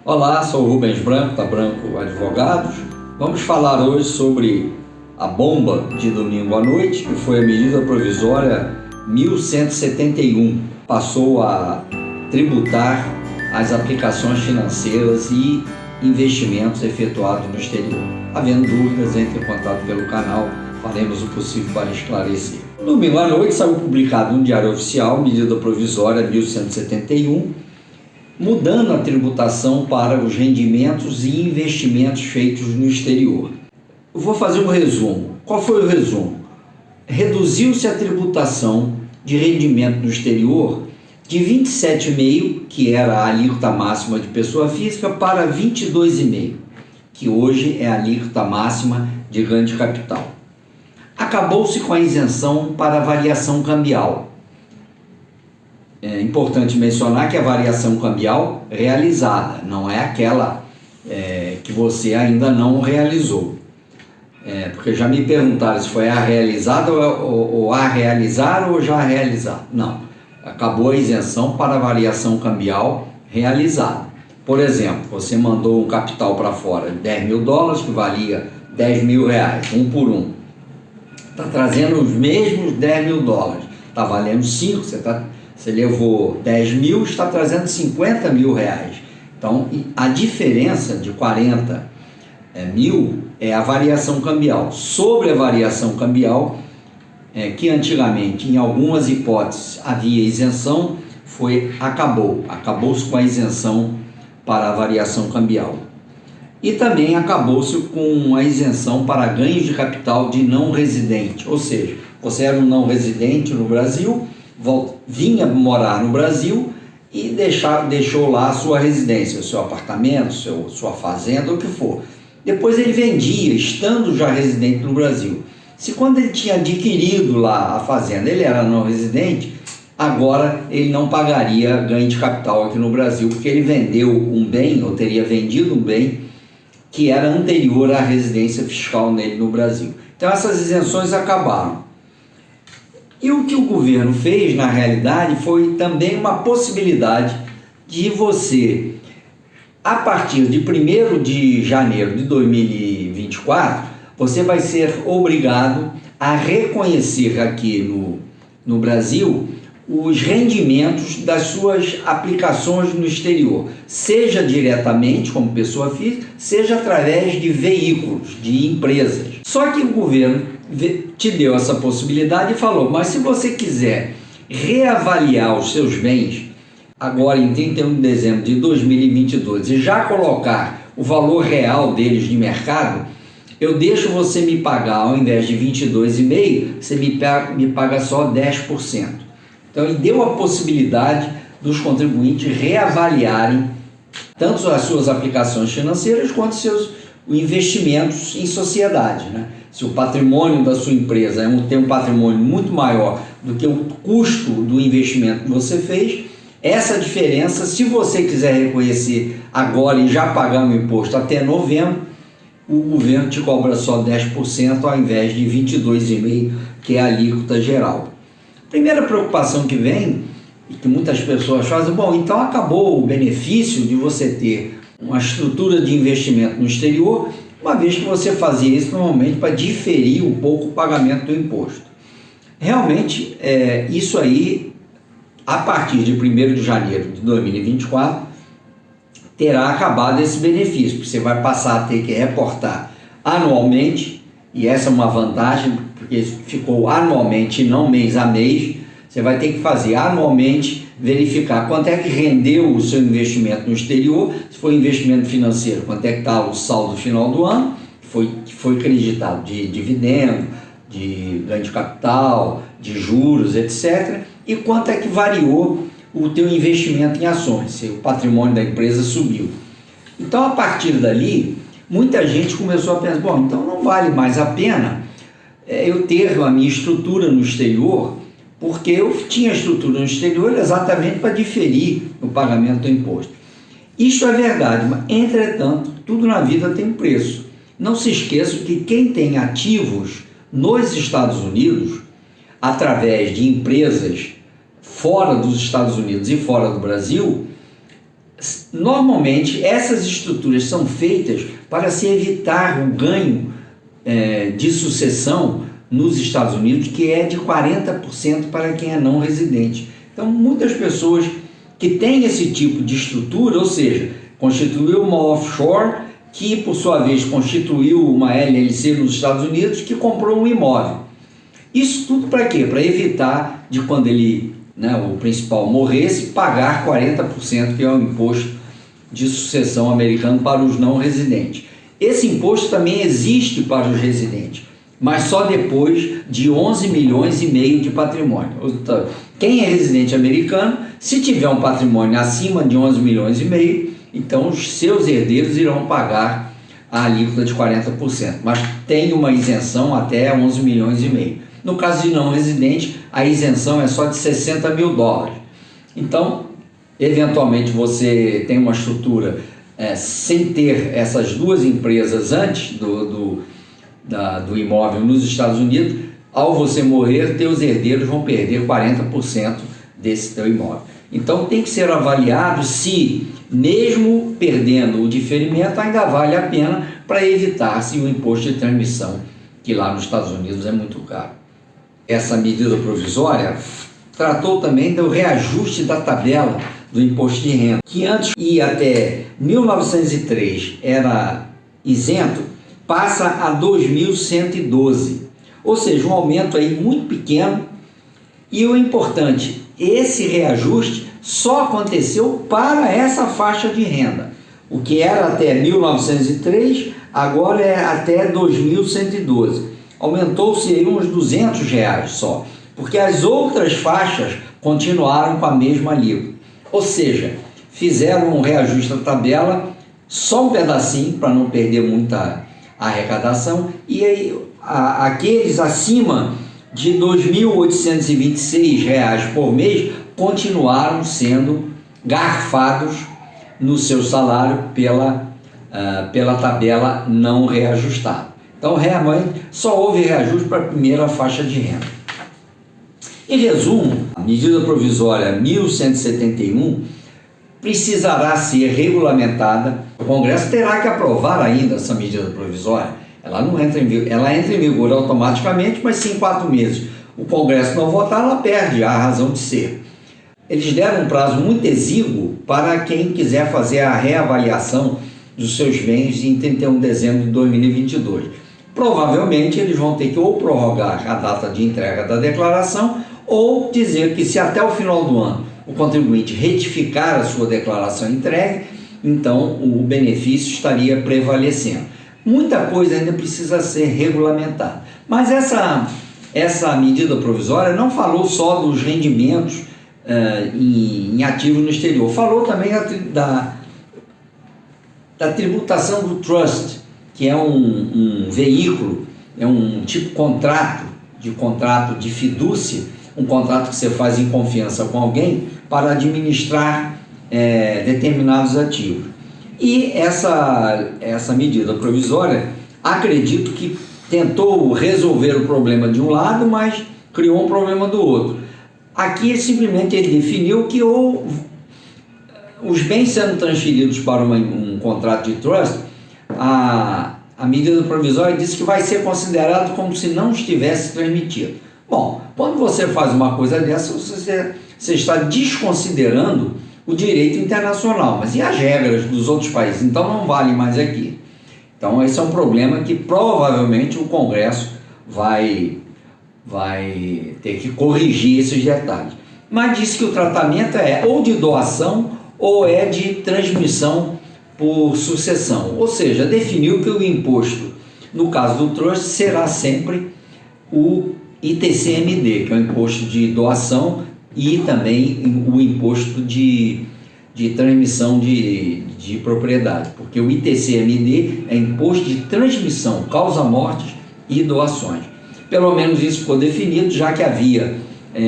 Olá, sou o Rubens Branco, da Branco Advogados. Vamos falar hoje sobre a bomba de domingo à noite, que foi a medida provisória 1171. Passou a tributar as aplicações financeiras e investimentos efetuados no exterior. Havendo dúvidas, entre em contato pelo canal, faremos o possível para esclarecer. No domingo à noite saiu publicado no Diário Oficial, medida provisória 1171, mudando a tributação para os rendimentos e investimentos feitos no exterior. Eu vou fazer um resumo. Qual foi o resumo? Reduziu-se a tributação de rendimento no exterior de 27,5%, que era a alíquota máxima de pessoa física, para 22,5%, que hoje é a alíquota máxima de ganho de capital. Acabou-se com a isenção para a variação cambial. É importante mencionar que a variação cambial realizada, não é aquela que você ainda não realizou. Porque já me perguntaram se foi a realizada ou a realizar ou já realizada. Não, acabou a isenção para a variação cambial realizada. Por exemplo, você mandou um capital para fora de $10 mil, que valia R$10 mil, um por um. Está trazendo os mesmos $10 mil, está valendo 5, você levou 10 mil, está trazendo 50 mil reais. Então, a diferença de 40 mil é a variação cambial. Sobre a variação cambial, que antigamente, em algumas hipóteses, havia isenção, acabou-se com a isenção para a variação cambial. E também acabou-se com a isenção para ganhos de capital de não residente. Ou seja, você era um não residente no Brasil, vinha morar no Brasil e deixou lá a sua residência, o seu apartamento, sua fazenda, o que for. Depois ele vendia, estando já residente no Brasil. Se quando ele tinha adquirido lá a fazenda, ele era não residente, agora ele não pagaria ganho de capital aqui no Brasil, porque ele vendeu um bem, ou teria vendido um bem, que era anterior à residência fiscal nele no Brasil. Então essas isenções acabaram. E o que o governo fez, na realidade, foi também uma possibilidade de você, a partir de 1º de janeiro de 2024, você vai ser obrigado a reconhecer aqui no Brasil os rendimentos das suas aplicações no exterior, seja diretamente como pessoa física, seja através de veículos, de empresas. Só que o governo te deu essa possibilidade e falou, mas se você quiser reavaliar os seus bens, agora em 31 de dezembro de 2022, e já colocar o valor real deles de mercado, eu deixo você me pagar, ao invés de 22,5%, você me paga só 10%. Então ele deu a possibilidade dos contribuintes reavaliarem tanto as suas aplicações financeiras quanto seus investimentos em sociedade, né? Se o patrimônio da sua empresa tem um patrimônio muito maior do que o custo do investimento que você fez, essa diferença, se você quiser reconhecer agora e já pagar o imposto até novembro, o governo te cobra só 10% ao invés de 22,5%, que é a alíquota geral. Primeira preocupação que vem, e que muitas pessoas fazem, bom, então acabou o benefício de você ter uma estrutura de investimento no exterior, uma vez que você fazia isso normalmente para diferir um pouco o pagamento do imposto. Realmente, isso aí, a partir de 1º de janeiro de 2024, terá acabado esse benefício, você vai passar a ter que reportar anualmente, e essa é uma vantagem, porque ficou anualmente e não mês a mês, você vai ter que fazer anualmente, verificar quanto é que rendeu o seu investimento no exterior, se foi investimento financeiro, quanto é que está o saldo no final do ano, que foi acreditado de dividendo, de ganho de capital, de juros, etc. E quanto é que variou o teu investimento em ações, se o patrimônio da empresa subiu. Então, a partir dali, muita gente começou a pensar, bom, então não vale mais a pena eu ter a minha estrutura no exterior, porque eu tinha estrutura no exterior exatamente para diferir o pagamento do imposto. Isso é verdade, mas, entretanto, tudo na vida tem um preço. Não se esqueçam que quem tem ativos nos Estados Unidos, através de empresas fora dos Estados Unidos e fora do Brasil, Normalmente, essas estruturas são feitas para se evitar o ganho de sucessão nos Estados Unidos, que é de 40% para quem é não residente. Então, muitas pessoas que têm esse tipo de estrutura, ou seja, constituiu uma offshore, que por sua vez constituiu uma LLC nos Estados Unidos, que comprou um imóvel. Isso tudo para quê? Para evitar de quando ele, o principal, morresse, pagar 40%, que é o imposto de sucessão americano para os não residentes. Esse imposto também existe para os residentes, mas só depois de 11 milhões e meio de patrimônio. Então, quem é residente americano, se tiver um patrimônio acima de 11 milhões e meio, então os seus herdeiros irão pagar a alíquota de 40%, mas tem uma isenção até 11 milhões e meio. No caso de não residente, a isenção é só de 60 mil dólares. Então, eventualmente você tem uma estrutura sem ter essas duas empresas antes do imóvel nos Estados Unidos, ao você morrer, teus herdeiros vão perder 40% desse teu imóvel. Então tem que ser avaliado se, mesmo perdendo o diferimento, ainda vale a pena para evitar-se o imposto de transmissão, que lá nos Estados Unidos é muito caro. Essa medida provisória tratou também do reajuste da tabela do imposto de renda, que antes ia até 1903 era isento, passa a 2.112, ou seja, um aumento aí muito pequeno. E o importante, esse reajuste só aconteceu para essa faixa de renda. O que era até 1903, agora é até 2.112. Aumentou-se aí uns R$200 só, porque as outras faixas continuaram com a mesma alíquota. Ou seja, fizeram um reajuste da tabela, só um pedacinho para não perder muita arrecadação, e aí aqueles acima de R$ 2.826 por mês continuaram sendo garfados no seu salário pela tabela não reajustada. Então, realmente, só houve reajuste para a primeira faixa de renda. Em resumo, a medida provisória 1171 precisará ser regulamentada. O Congresso terá que aprovar ainda essa medida provisória. Ela não entra em vigor, ela entra em vigor automaticamente, mas se em 4 meses o Congresso não votar, ela perde a razão de ser. Eles deram um prazo muito exíguo para quem quiser fazer a reavaliação dos seus bens em 31 de dezembro de 2022. Provavelmente eles vão ter que ou prorrogar a data de entrega da declaração ou dizer que se até o final do ano o contribuinte retificar a sua declaração entregue, então o benefício estaria prevalecendo. Muita coisa ainda precisa ser regulamentada, mas essa medida provisória não falou só dos rendimentos em ativos no exterior, falou também da tributação do trust, que é um veículo, é um tipo contrato de fidúcia, um contrato que você faz em confiança com alguém para administrar determinados ativos. E essa medida provisória, acredito que tentou resolver o problema de um lado, mas criou um problema do outro. Aqui simplesmente ele definiu que os bens sendo transferidos para um contrato de trust, a medida provisória diz que vai ser considerado como se não estivesse transmitido. Bom, quando você faz uma coisa dessa, você está desconsiderando o direito internacional, mas e as regras dos outros países? Então não vale mais aqui. Então esse é um problema que provavelmente o Congresso vai ter que corrigir esses detalhes. Mas diz que o tratamento é ou de doação ou é de transmissão por sucessão. Ou seja, definiu que o imposto, no caso do trust, será sempre o ITCMD, que é o imposto de doação, e também o imposto de transmissão de propriedade, porque o ITCMD é imposto de transmissão, causa-mortes e doações. Pelo menos isso ficou definido, já que havia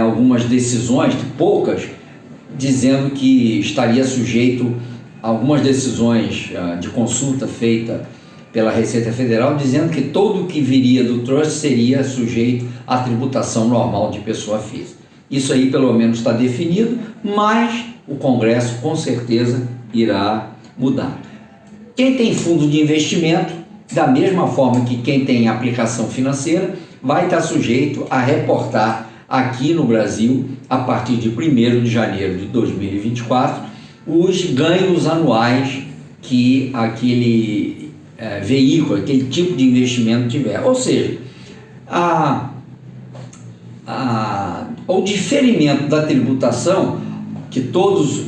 algumas decisões, poucas, dizendo que estaria sujeito a algumas decisões de consulta feita pela Receita Federal, dizendo que todo o que viria do trust seria sujeito à tributação normal de pessoa física. Isso aí pelo menos está definido, mas o Congresso com certeza irá mudar. Quem tem fundo de investimento, da mesma forma que quem tem aplicação financeira, vai estar sujeito a reportar aqui no Brasil, a partir de 1º de janeiro de 2024, os ganhos anuais que aquele veículo, aquele tipo de investimento tiver. Ou seja, o diferimento da tributação que todos,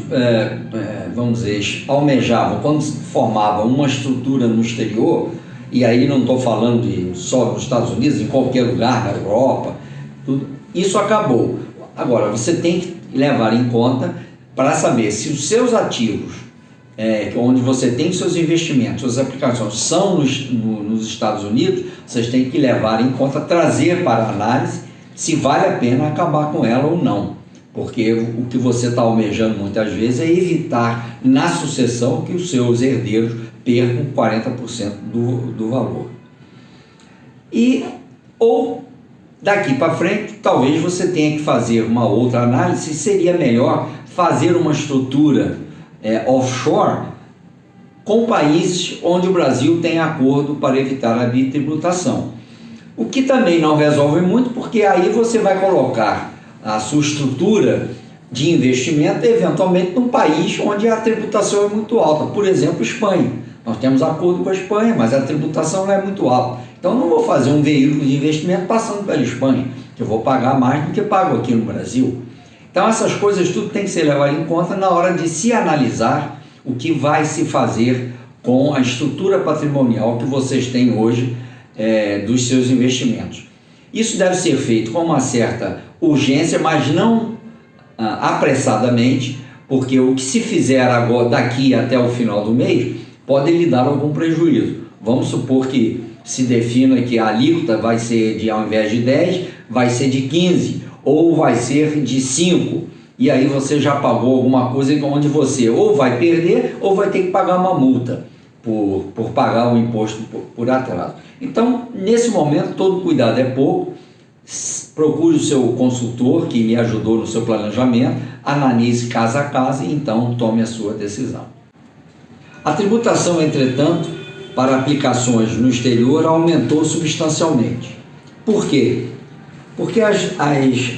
vamos dizer, almejavam quando formavam uma estrutura no exterior, e aí não estou falando só nos Estados Unidos, em qualquer lugar, na Europa, tudo, isso acabou. Agora, você tem que levar em conta para saber se os seus ativos, onde você tem seus investimentos, suas aplicações, são nos Estados Unidos, vocês têm que levar em conta, trazer para análise se vale a pena acabar com ela ou não. Porque o que você está almejando muitas vezes é evitar na sucessão que os seus herdeiros percam 40% do valor. Ou daqui para frente, talvez você tenha que fazer uma outra análise, seria melhor fazer uma estrutura offshore com países onde o Brasil tem acordo para evitar a bitributação. O que também não resolve muito, porque aí você vai colocar a sua estrutura de investimento eventualmente num país onde a tributação é muito alta. Por exemplo, Espanha. Nós temos acordo com a Espanha, mas a tributação não é muito alta. Então não vou fazer um veículo de investimento passando pela Espanha, que eu vou pagar mais do que pago aqui no Brasil. Então essas coisas tudo tem que ser levado em conta na hora de se analisar o que vai se fazer com a estrutura patrimonial que vocês têm hoje dos seus investimentos. Isso deve ser feito com uma certa urgência, mas não apressadamente, porque o que se fizer agora, daqui até o final do mês, pode lhe dar algum prejuízo. Vamos supor que se defina que a alíquota vai ser ao invés de 10, vai ser de 15, ou vai ser de 5, e aí você já pagou alguma coisa onde você ou vai perder ou vai ter que pagar uma multa por pagar o imposto por atraso. Então, nesse momento, todo cuidado é pouco. Procure o seu consultor que lhe ajudou no seu planejamento, analise caso a caso e então tome a sua decisão. A tributação, entretanto, para aplicações no exterior aumentou substancialmente. Por quê? Porque as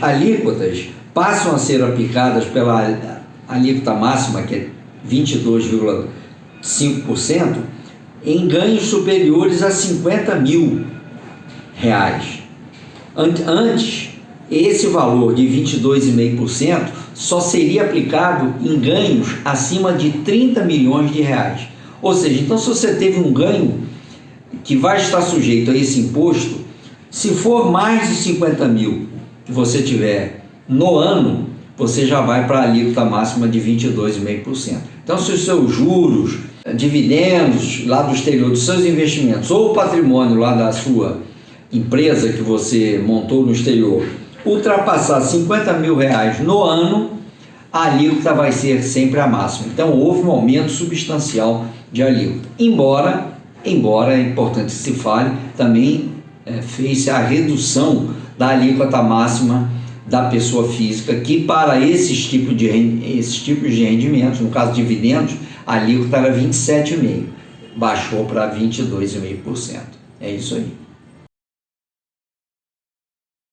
alíquotas passam a ser aplicadas pela alíquota máxima, que é 22,5%, em ganhos superiores a 50 mil reais. Antes, esse valor de 22,5% só seria aplicado em ganhos acima de 30 milhões de reais. Ou seja, então se você teve um ganho que vai estar sujeito a esse imposto, se for mais de 50 mil que você tiver no ano, você já vai para a alíquota máxima de 22,5%. Então, se os seus juros, dividendos lá do exterior dos seus investimentos ou o patrimônio lá da sua empresa que você montou no exterior ultrapassar 50 mil reais no ano, a alíquota vai ser sempre a máxima. Então, houve um aumento substancial de alíquota. Embora é importante que se fale, também fez-se a redução da alíquota máxima da pessoa física, que para esses tipos de rendimentos, no caso dividendos, a alíquota era 27,5%, baixou para 22,5%. É isso aí.